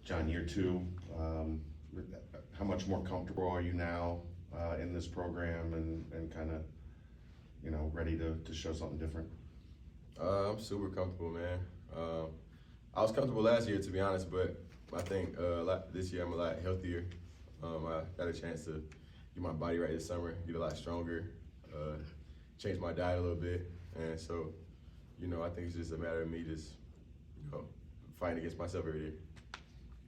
John, year two, how much more comfortable are you now in this program and kind of, ready to show something different? I'm super comfortable, man. I was comfortable last year, to be honest, but I think this year I'm a lot healthier. I got a chance to get my body right this summer, get a lot stronger, change my diet a little bit, and so, I think it's just a matter of me just, fighting against myself every day.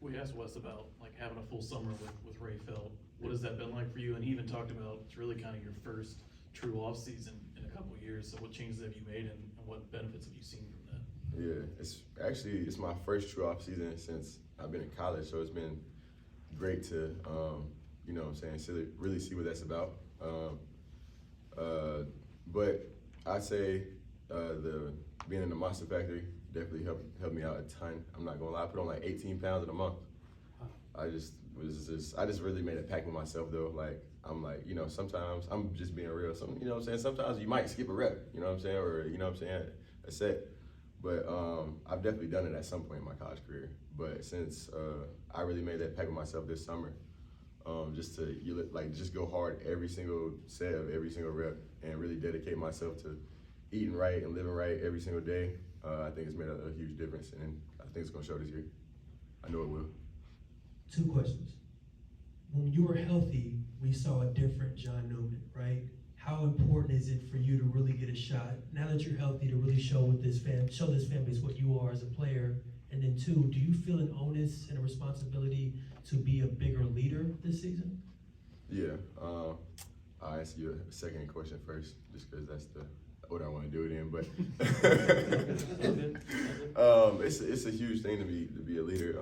We asked Wes about having a full summer with Ray Felt. What has that been like for you? And he even talked about it's really kind of your first true off season in a couple of years. So what changes have you made and what benefits have you seen from that? Yeah, it's my first true off season since I've been in college, so it's been great to really see what that's about. But I'd say the being in the Monster Factory definitely helped me out a ton. I'm not gonna lie, I put on 18 pounds in a month. I just really made a pact with myself though. Sometimes I'm just being real. Sometimes you might skip a rep, or a set. But I've definitely done it at some point in my college career. But since I really made that pact with myself this summer, just go hard every single set of every single rep and really dedicate myself to eating right and living right every single day. I think it's made a huge difference, and I think it's gonna show this year. I know it will. 2 questions. When you were healthy, we saw a different John Newman, right? How important is it for you to really get a shot now that you're healthy to really show this fan base what you are as a player? And then 2, do you feel an onus and a responsibility to be a bigger leader this season? Yeah, I'll answer your second question first, just because that's the order I want to do it in. But it's a huge thing to be a leader.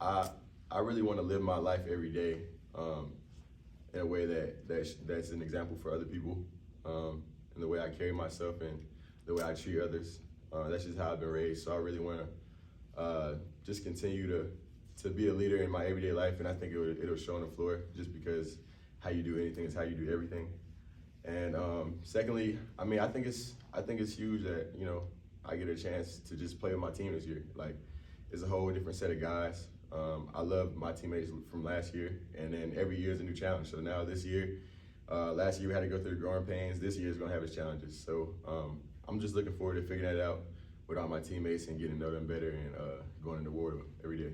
I really want to live my life every day in a way that's an example for other people, and the way I carry myself and the way I treat others. That's just how I've been raised. So I really want to just continue to be a leader in my everyday life, and I think it'll show on the floor. Just because how you do anything is how you do everything. And secondly, I think it's huge that I get a chance to just play with my team this year. It's a whole different set of guys. I love my teammates from last year, and then every year is a new challenge. So now this year, last year we had to go through the growing pains. This year is going to have its challenges. So I'm just looking forward to figuring that out with all my teammates and getting to know them better and going into war every day.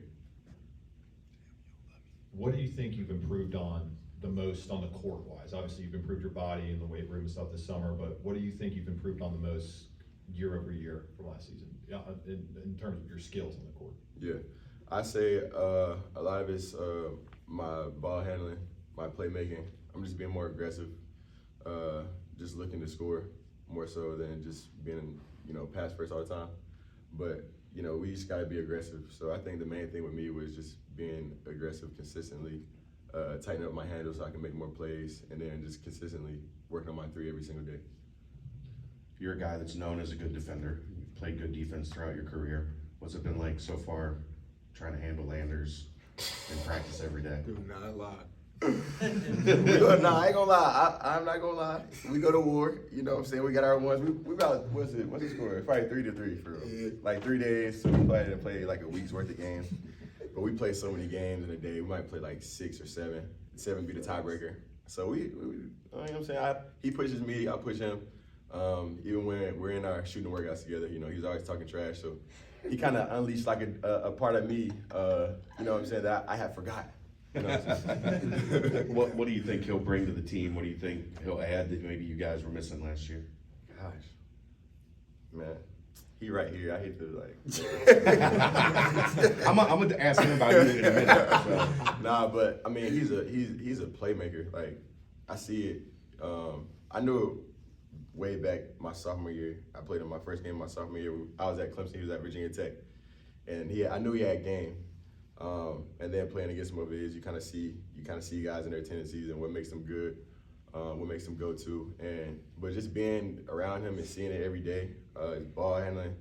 What do you think you've improved on the most on the court-wise? Obviously, you've improved your body and the weight room and stuff this summer, but what do you think you've improved on the most year over year from last season in terms of your skills on the court? Yeah. I say a lot of it's my ball handling, my playmaking. I'm just being more aggressive, just looking to score more so than just being, pass first all the time. But, we just got to be aggressive. So I think the main thing with me was just being aggressive consistently, tighten up my handle so I can make more plays, and then just consistently working on my 3 every single day. You're a guy that's known as a good defender. You've played good defense throughout your career. What's it been like so far trying to handle Landers in practice every day? Do not lie. Nah, I ain't gonna lie. I'm not gonna lie. We go to war. You know what I'm saying? We got our ones. We about, what's the score? Probably 3-3 for real. Yeah. 3 days. So we probably didn't play a week's worth of games. But we play so many games in a day. We might play 6 or 7. 7 be the tiebreaker. So we you know what I'm saying? He pushes me, I push him. Even when we're in our shooting workouts together, he's always talking trash. So he kind of unleashed a part of me, that I had forgot. What do you think he'll bring to the team? What do you think he'll add that maybe you guys were missing last year? Gosh, man, he right here. I hate to I'm gonna ask him about you in a minute. So. Nah, but he's a playmaker. I see it. I knew it way back my sophomore year. I played in my first game my sophomore year. I was at Clemson. He was at Virginia Tech, and I knew he had game. And then playing against him over is you kind of see guys and their tendencies and what makes them good, what makes them go to. But just being around him and seeing it every day, his ball handling,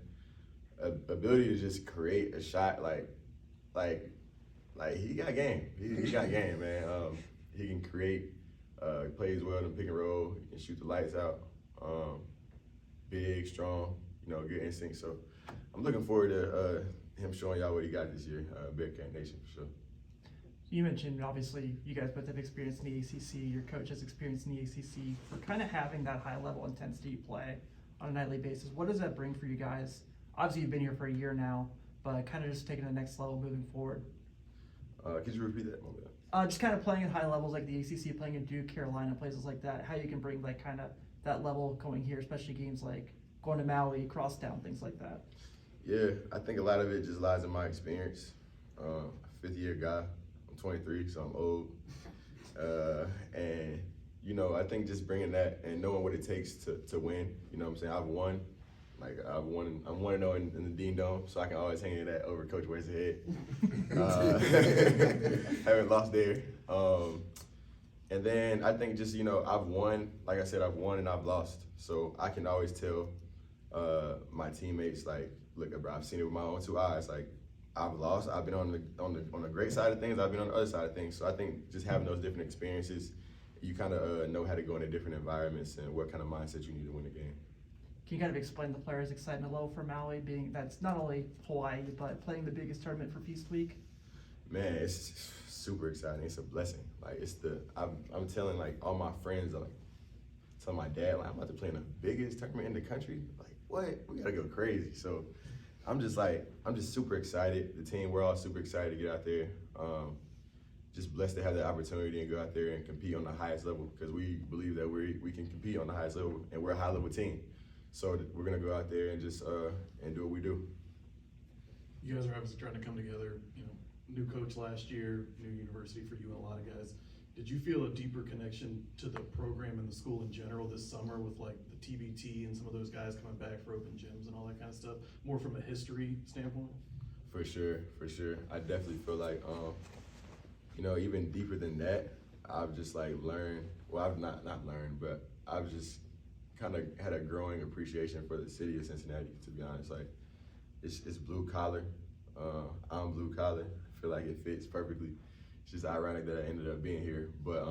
ability to just create a shot he got game. He got game, man. He can create, plays well in pick and roll. He can shoot the lights out. Big, strong, good instinct. So I'm looking forward to him showing y'all what he got this year, Bearcat Nation for sure. You mentioned, obviously, you guys both have experience in the ACC, your coach has experience in the ACC. For kind of having that high-level intensity play on a nightly basis, what does that bring for you guys? Obviously, you've been here for a year now, but kind of just taking the next level moving forward. Could you repeat that? My bad. Just kind of playing at high levels like the ACC, playing at Duke, Carolina, places like that, how you can bring like kind of that level going here, especially games like going to Maui, Crosstown, things like that. Yeah, I think a lot of it just lies in my experience. Fifth-year guy. I'm 23, so I'm old. And, you know, I think just bringing that and knowing what it takes to win, you know what I'm saying? I'm 1-0 in the Dean Dome, so I can always hang that over Coach Wade's head. Haven't lost there. And then I think just, you know, I've won, like I said, I've won and I've lost. So I can always tell my teammates, like, look, bro, I've seen it with my own 2 eyes. Like, I've lost. I've been on the great side of things. I've been on the other side of things. So I think just having those different experiences, you kind of know how to go into different environments and what kind of mindset you need to win the game. Can you kind of explain the players' excitement level for Maui, being that's not only Hawaii, but playing the biggest tournament for Feast Week? Man, it's super exciting. It's a blessing. Like, I'm telling like all my friends, like, telling my dad, like, I'm about to play in the biggest tournament in the country. Like, what? We gotta go crazy. So I'm just super excited. The team, we're all super excited to get out there. Just blessed to have that opportunity and go out there and compete on the highest level, because we believe that we can compete on the highest level, and we're a high level team. So we're gonna go out there and just and do what we do. You guys are obviously trying to come together, you know, new coach last year, new university for you and a lot of guys. Did you feel a deeper connection to the program and the school in general this summer with like the TBT and some of those guys coming back for open gyms and all that kind of stuff, more from a history standpoint? For sure. I definitely feel like, you know, even deeper than that, I've just like learned, well, I've not learned, but I've just kind of had a growing appreciation for the city of Cincinnati, to be honest. Like, it's blue collar. I'm blue collar. I feel like it fits perfectly. It's just ironic that I ended up being here. But,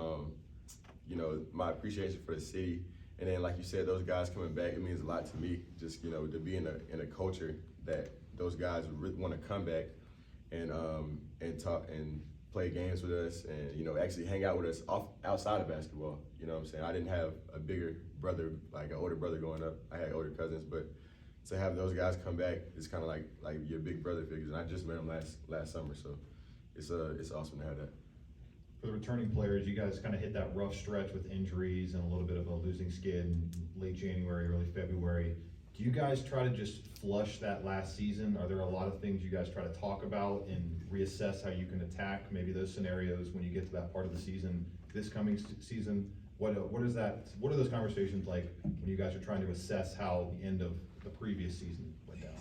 you know, my appreciation for the city, and then like you said, those guys coming back, it means a lot to me. Just, you know, to be in a culture that those guys want to come back and talk and play games with us, and, you know, actually hang out with us outside of basketball. You know what I'm saying? I didn't have a bigger brother, like an older brother growing up. I had older cousins, but to have those guys come back, it's kind of like your big brother figures. And I just met them last summer, so it's awesome to have that. For the returning players, you guys kind of hit that rough stretch with injuries and a little bit of a losing skid in late January, early February. Do you guys try to just flush that last season? Are there a lot of things you guys try to talk about and reassess how you can attack maybe those scenarios when you get to that part of the season this coming season? What are those conversations like when you guys are trying to assess how the end of the previous season went down?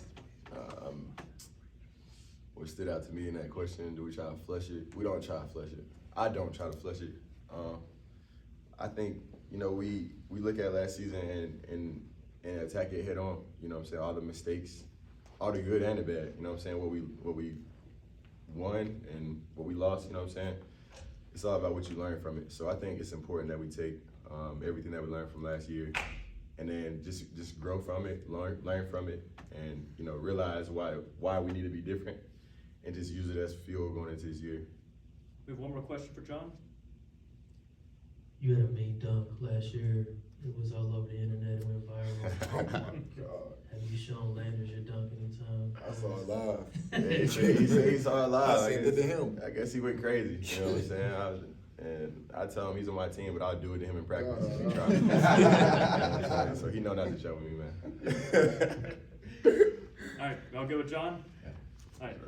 What stood out to me in that question, do we try to flush it? We don't try to flush it. I don't try to flush it. I think, you know, we look at last season and attack it head on. You know what I'm saying? All the mistakes, all the good and the bad. You know what I'm saying? What we won and what we lost. You know what I'm saying? It's all about what you learn from it. So I think it's important that we take everything that we learned from last year, and then just grow from it, learn from it, and, you know, realize why we need to be different, and just use it as fuel going into this year. We have one more question for John. You had a mean dunk last year. It was all over the internet. It went viral. Oh my God. Have you shown Landers your dunk anytime? I saw it live. Yeah, he said he saw it live. I sent it to him. I guess he went crazy. You know what I'm saying? And I tell him he's on my team, but I'll do it to him in practice if he tries. You know what I'm saying? So he know not to show me, man. All right, y'all good with John? All right.